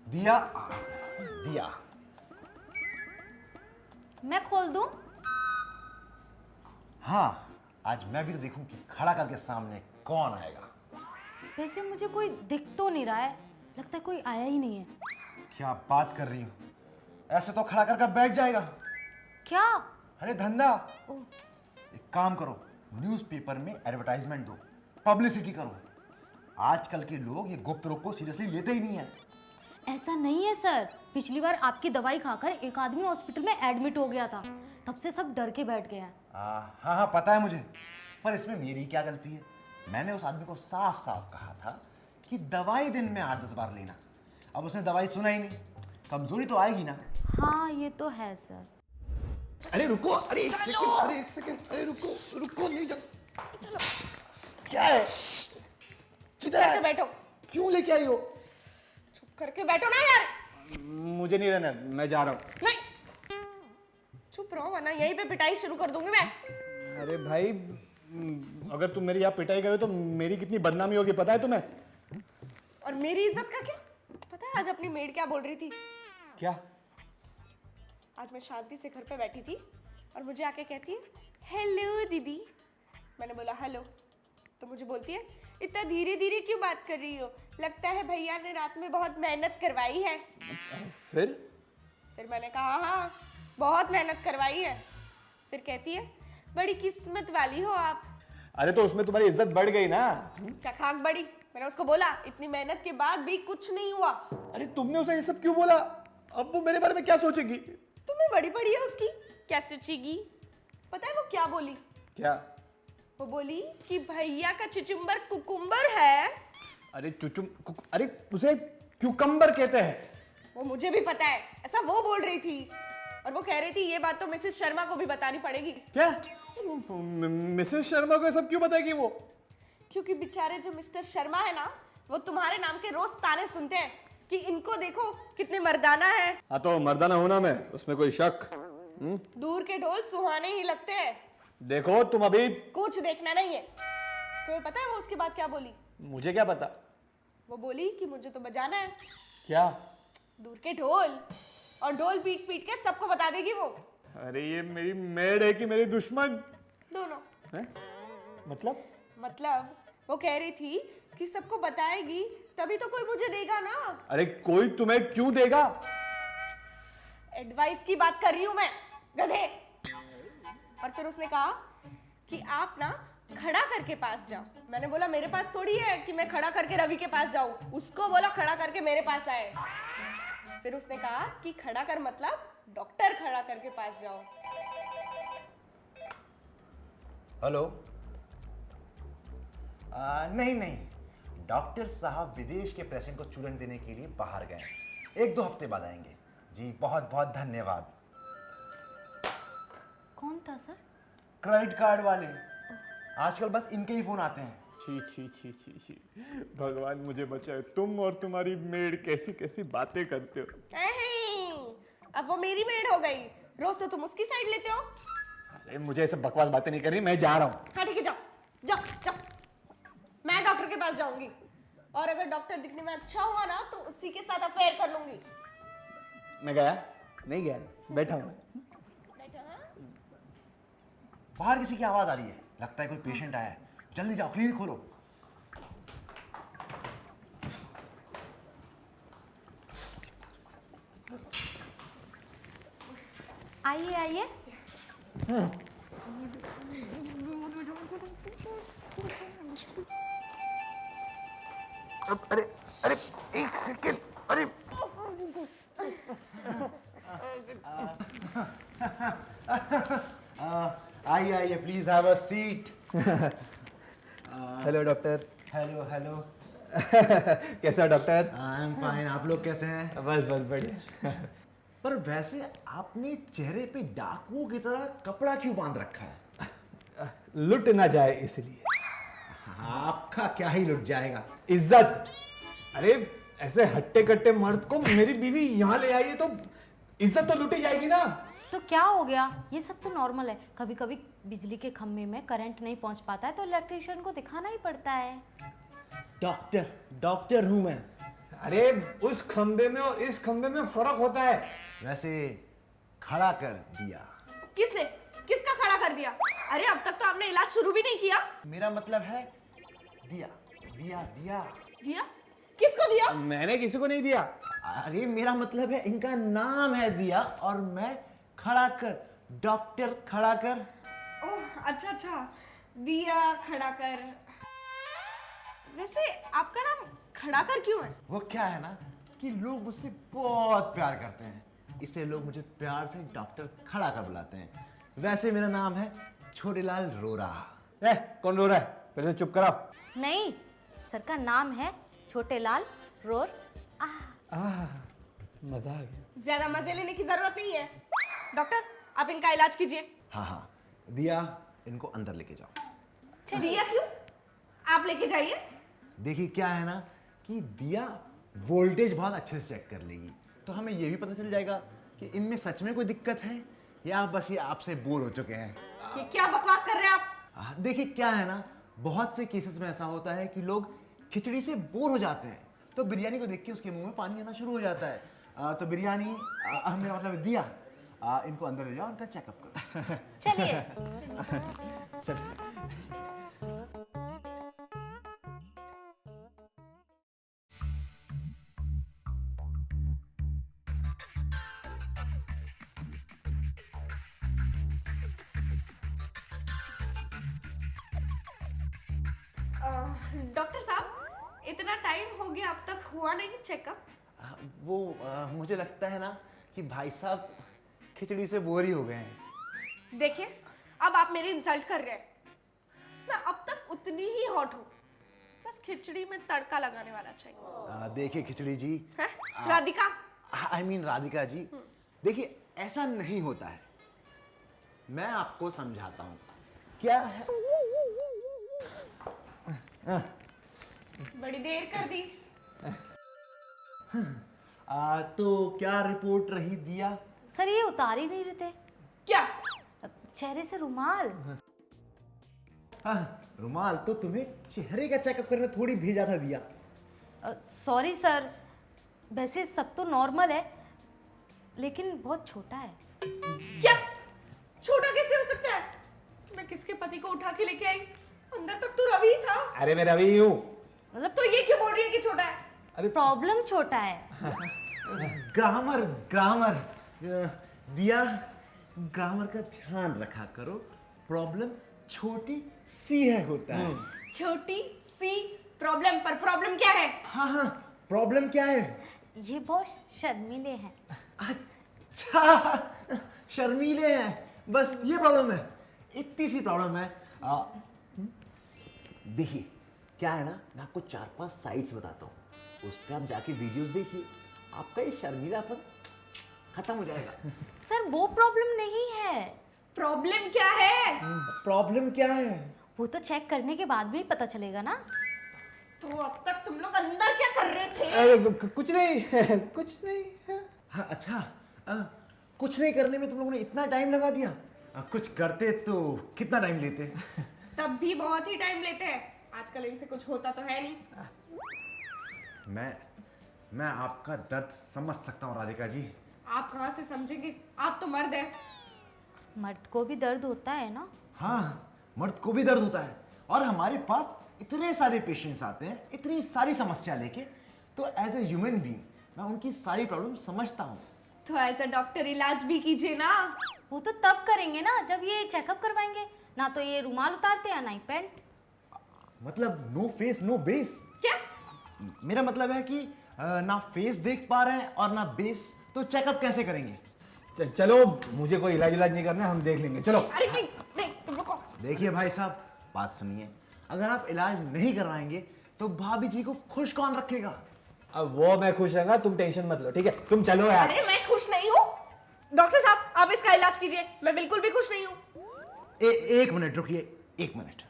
दिया दिया। मैं खोल दूं? हाँ, आज मैं भी तो देखूं कि खड़ा करके सामने कौन आएगा। वैसे मुझे कोई दिख तो नहीं रहा है, लगता है कोई आया ही नहीं है। क्या बात कर रही हो? ऐसे तो खड़ा करके बैठ जाएगा। क्या? अरे धंधा। ओह, एक काम करो, न्यूज़पेपर में एडवर्टाइजमेंट दो, पब्लिसिटी करो। आजकल के लोग ये गुप्त रोग को सीरियसली लेते ही नहीं है। ऐसा नहीं है सर, पिछली बार आपकी दवाई खाकर एक आदमी हॉस्पिटल में एडमिट हो गया था, तब से सब डर के बैठ गए हैं। हाँ हाँ पता है मुझे, पर इसमें मेरी क्या गलती है? मैंने उस आदमी को साफ साफ कहा था कि दवाई दिन में 8-10 बार लेना। अब उसने दवाई सुना ही नहीं, कमजोरी तो आएगी ना। हाँ ये तो है सर। अरे रुको, अरे एक सेकंड, अरे रुको रुको, नहीं जा। क्या है? किधर करके है? बैठो, क्यों लेके आई हो? चुप करके बैठो ना यार। मुझे नहीं रहना, मैं जा रहा हूँ। नहीं, चुप रहो वरना यहीं पे पिटाई शुरू कर दूंगी मैं। अरे भाई, अगर तुम मेरी यहाँ पिटाई करे तो मेरी कितनी बदनामी होगी पता है तुम्हें? और मेरी इज्जत का क्या? पता है आज अपनी मेड क्या बोल रही थी? क्या? आज मैं शांति से घर पे बैठी थी और मुझे आके कहती है हेलो दीदी। मैंने बोला हेलो, तो मुझे बोलती है इतना धीरे धीरे क्यों बात कर रही हो, लगता है भैया ने रात में बहुत मेहनत करवाई है। फिर मैंने कहा हाँ बहुत मेहनत करवाई है। फिर कहती है बड़ी किस्मत वाली हो आप। अरे तो उसमें तुम्हारी इज्जत बढ़ गई ना। क्या खाक बड़ी? मैंने उसको बोला इतनी मेहनत के बाद भी कुछ नहीं हुआ। अरे तुमने उसे ये सब क्यों बोला? अब वो मेरे बारे में क्या सोचेगी? तुम्हें बड़ी पड़ी है उसकी, क्या सोचेगी? पता है वो क्या बोली? क्या? वो बोली कि भैया का चुचुम्बर कुकुम्बर है। अरे अरे उसे क्यूकम्बर कहते हैं। वो मुझे भी पता है, ऐसा वो बोल रही थी। और वो कह रही थी ये बात तो मिसेस शर्मा को भी बतानी पड़ेगी। क्या? मिसेस शर्मा को ये सब क्यों बताएगी वो? क्योंकि बेचारे जो मिस्टर शर्मा है ना, वो तुम्हारे नाम के रोज ताने सुनते हैं कि इनको देखो कितने मर्दाना है। हाँ तो मर्दाना होना मैं, उसमें कोई शक? दूर के ढोल सुहाने ही लगते हैं। देखो तुम अभी। कुछ देखना नहीं है। तुम्हें पता है वो उसके बाद क्या बोली? मुझे क्या पता? वो बोली कि मुझे तो बजाना है क्या? दूर के ढोल, और ढोल पीट पीट के सबको बता देगी वो। अरे ये मेरी मेड है कि मेरी दुश्मन? दोनों। है? मतलब वो कह रही थी कि सबको बताएगी तभी तो कोई मुझे देगा ना। अरे कोई तुम्हें क्यों देगा? एडवाइस की बात कर रही हूं मैं, गधे। और फिर उसने कहा कि आप ना खड़ा करके पास जाओ। मैंने बोला मेरे पास थोड़ी है कि मैं खड़ा करके रवि के पास जाऊं, उसको बोला खड़ा करके मेरे पास आए। फिर उसने कहा कि खड़ा कर मतलब डॉक्टर खड़ा करके पास जाओ। हेलो। नहीं नहीं, डॉक्टर साहब विदेश के पेशेंट को चूरन देने के लिए बाहर गए, 1-2 हफ्ते बाद आएंगे। जी बहुत बहुत धन्यवाद। कौन था सर? क्रेडिट कार्ड वाले, आजकल बस इनके ही फोन आते हैं। छी छी छी छी छी, भगवान मुझे बचाए, तुम और तुम्हारी मेड कैसी कैसी बातें करते हो। अब वो मेरी मेड हो गई, रोज तो तुम उसकी साइड लेते हो। अरे मुझे ऐसे बकवास बातें नहीं करनी, मैं जा रहा हूँ। हाँ ठीक है, जाओ जाओ जाओ। मैं डॉक्टर के पास जाऊंगी और अगर डॉक्टर दिखने में अच्छा हुआ ना तो उसी के साथ अफेयर कर लूंगी। मैं गया? नहीं गया, बैठा हूँ। बाहर किसी की आवाज आ रही है, लगता है कोई पेशेंट आया है। जल्दी जाओ, क्लिनिक खोलो। आइए आइए। अरे अरे एक सेकंड, अरे आइए आइए, please have a seat. Hello doctor. Hello hello. कैसा डॉक्टर? आई एम फाइन, आप लोग कैसे हैं? बस बस बढ़िया। पर वैसे आपने चेहरे पे डाकुओं की तरह कपड़ा क्यों बांध रखा है? लुट ना जाए इसलिए। आपका क्या ही लुट जाएगा? इज्जत। अरे ऐसे हट्टे कट्टे मर्द को मेरी बीवी यहाँ ले आई है तो इज्जत तो लुटी जाएगी ना। तो क्या हो गया, ये सब तो नॉर्मल है। कभी कभी बिजली के खंभे में करंट नहीं पहुंच पाता है तो इलेक्ट्रिशियन को दिखाना ही पड़ता है। डॉक्टर हूं मैं। अरे उस खंबे में और इस खंबे में फर्क होता है। वैसे खड़ा कर दिया। किसने? किसका खड़ा कर दिया? अरे अब तक तो आपने इलाज शुरू भी नहीं किया। मेरा मतलब है दिया दिया दिया। दिया? किसको दिया? मैंने किसी को नहीं दिया। अरे मेरा मतलब है इनका नाम है दिया और मैं खड़ा कर, डॉक्टर खड़ा कर। ओह अच्छा अच्छा, दिया खड़ा कर। वैसे आपका नाम खड़ा कर क्यों है? वो क्या है ना कि लोग मुझसे बहुत प्यार करते हैं, इसलिए लोग मुझे प्यार से डॉक्टर खड़ा कर बुलाते हैं। वैसे मेरा नाम है छोटेलाल रोरा। कौन रो रहा है? पहले चुप कराओ। नहीं, सर का नाम है छोटे लाल रोर। मजा आ गया। ज्यादा मजे लेने की जरूरत नहीं है। डॉक्टर आप इनका इलाज कीजिए। हाँ हाँ, दिया इनको अंदर लेके जाओ। दिया क्यों? आप लेके जाइए। देखिए क्या है ना कि दिया वोल्टेज बहुत अच्छे से चेक कर लेगी, तो हमें ये भी पता चल जाएगा कि इनमें सच में कोई दिक्कत है या बस ये आपसे बोर हो चुके हैं। ये क्या बकवास कर रहे हैं आप? देखिए क्या है ना, बहुत से केसेस में ऐसा होता है कि लोग खिचड़ी से बोर हो जाते हैं, तो बिरयानी को देख के उसके मुंह में पानी आना शुरू हो जाता है। तो बिरयानी मेरा मतलब है दिया, इनको अंदर ले जाओ, उनका चेकअप करो। चलिए। डॉक्टर साहब इतना टाइम हो गया अब तक हुआ नहीं चेकअप? वो मुझे लगता है ना कि भाई साहब खिचड़ी से बोर ही हो गए हैं। देखिए अब आप मेरी इंसल्ट कर रहे हैं। मैं अब तक उतनी ही हॉट हूँ, बस खिचड़ी में तड़का लगाने वाला चाहिए। देखिए खिचड़ी जी, है? राधिका, आई मीन राधिका जी, देखिए ऐसा नहीं होता है, मैं आपको समझाता हूँ क्या है। बड़ी देर कर दी। तो क्या रिपोर्ट रही दिया? सर ये उतार ही नहीं रहे थे क्या? चेहरे से रुमाल। रुमाल तो तुम्हें चेहरे का चेकअप करने थोड़ी भेजा था दिया। सॉरी सर, वैसे सब तो नॉर्मल है लेकिन बहुत छोटा है। क्या? छोटा कैसे हो सकता है? मैं किसके पति को उठा के लेके आई? अंदर तक तो रवि था। अरे मैं रवि हूँ। मतलब तो ये क्यों बोल रही है कि छोटा है? अरे प्रॉब्लम छोटा है। ग्रामर ग्रामर दिया, ग्रामर का ध्यान रखा करो। प्रॉब्लम छोटी सी है होता है। छोटी सी प्रॉब्लम, पर प्रॉब्लम क्या है? हाँ हाँ, प्रॉब्लम क्या है? ये बहुत शर्मीले हैं। अच्छा, शर्मीले हैं, बस ये प्रॉब्लम है, इतनी सी प्रॉब्लम है। देखिए क्या है ना, मैं आपको 4-5 साइट्स बताता हूँ, उस पर आप जाके वीडियोस देखिए, आपका ये शर्मीलापन खत्म हो जाएगा। सर वो प्रॉब्लम नहीं है। प्रॉब्लम क्या है? प्रॉब्लम क्या है? वो तो चेक करने के बाद भी पता चलेगा ना। तो अब तक तुम लोग अंदर क्या कर रहे थे? अरे कुछ नहीं कुछ नहीं। हाँ अच्छा, कुछ नहीं करने में तुम लोगों ने इतना टाइम लगा दिया। कुछ करते तो कितना टाइम लेते? तब भी बहुत ही टाइम लेते हैं। आजकल इनसे कुछ होता तो है नहीं। मैं आपका दर्द समझ सकता हूँ राधिका जी। आप कहाँ से समझेंगे? आप तो मर्द हैं। मर्द को भी दर्द होता है ना। हाँ, मर्द को भी दर्द होता है, और हमारे पास इतने सारे पेशेंट्स आते हैं इतनी सारी समस्या लेके, तो एज ए ह्यूमन बीइंग मैं उनकी सारी प्रॉब्लम समझता हूँ। तो एज अ डॉक्टर इलाज भी कीजिए ना। वो तो तब करेंगे ना जब ये चेकअप करवाएंगे, ना तो ये रुमाल उतारते हैं ना ही पैंट। मतलब नो फेस नो बेस? क्या? मेरा मतलब है कि ना फेस देख पा रहे हैं और ना बेस, तो चेकअप कैसे करेंगे? चलो, मुझे कोई इलाज नहीं करना, हम देख लेंगे, चलो। अरे नहीं नहीं, तुम रुको। देखिए भाई साहब, बात सुनिए, अगर आप इलाज नहीं करवाएंगे तो भाभी जी को खुश कौन रखेगा? अब वो मैं खुश रहूंगा, तुम टेंशन मत लो, ठीक है? तुम चलो यार। अरे मैं खुश नहीं हूँ। डॉक्टर साहब आप इसका इलाज कीजिए, मैं बिल्कुल भी खुश नहीं हूँ। एक मिनट रुकिए, 1 मिनट।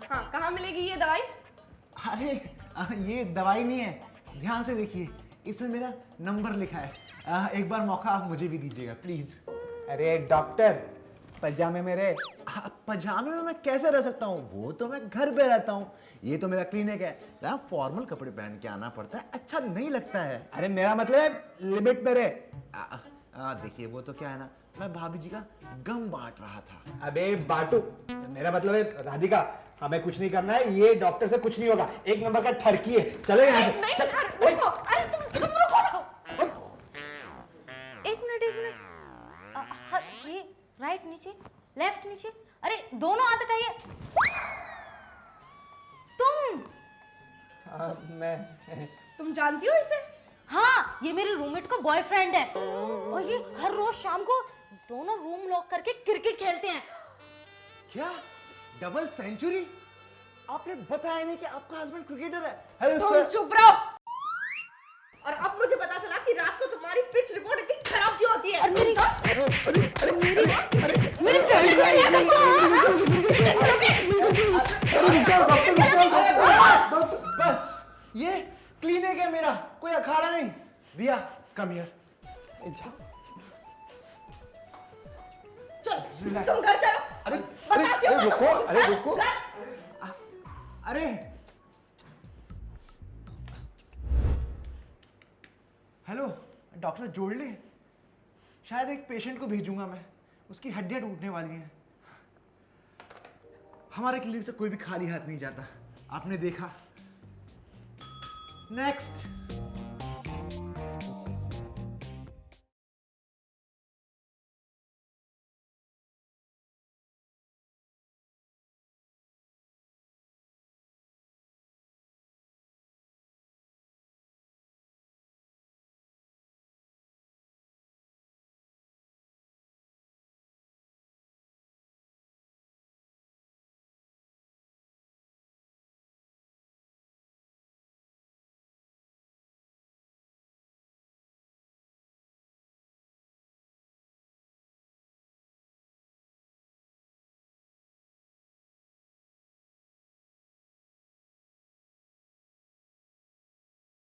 हाँ, कहाँ मिलेगी ये दवाई? अरे ये दवाई नहीं है, ध्यान से देखिए, इसमें मेरा नंबर लिखा है। एक बार मौका आप मुझे भी दीजिएगा प्लीज। अरे डॉक्टर, पजामे मेरे। पजामे में मैं कैसे रह सकता हूँ? वो तो मैं घर पे रहता हूँ, ये तो मेरा क्लिनिक है, यहाँ फॉर्मल कपड़े पहन के आना पड़ता है, अच्छा नहीं लगता है। अरे मेरा मतलब लिमिट में रहे। देखिए वो तो क्या है ना, मैं भाभी जी का गम बांट रहा था। अबे बाटू, मेरा मतलब है राधिका, हमें कुछ नहीं करना है, ये डॉक्टर से कुछ नहीं होगा, एक नंबर का ठरकी है, चलो यहाँ से। नहीं चल। अरे रुको, अरे तुम रुको ना। एक मिनट ये राइट नीचे, लेफ्ट नीचे, अरे दोनों हाथ हटाइए। तुम? मैं तुम जानती हो इसे? हाँ, ये मेरे रूममेट का बॉयफ्रेंड है और ये हर रोज शाम को दोनों रूम लॉक करके क्रिकेट खेलते हैं। क्या डबल सेंचुरी? आपने बताया नहीं कि आपका हस्बैंड क्रिकेटर है। हेलो तुम सर। चुप रहो। और अब मुझे पता चला कि रात को तुम्हारी पिच रिपोर्ट इतनी खराब क्यों होती है। और मेरी बस ये क्लिनिक है मेरा, कोई अखाड़ा नहीं। दिया कम हियर। चल तुम घर चलो। अरे बताती हूँ मैं रुको, तुमको। अरे चल, रुको। चल। अरे हेलो डॉक्टर जोड़ ले, शायद एक पेशेंट को भेजूंगा मैं, उसकी हड्डियां टूटने वाली हैं। हमारे क्लिनिक से कोई भी खाली हाथ नहीं जाता, आपने देखा। नेक्स्ट।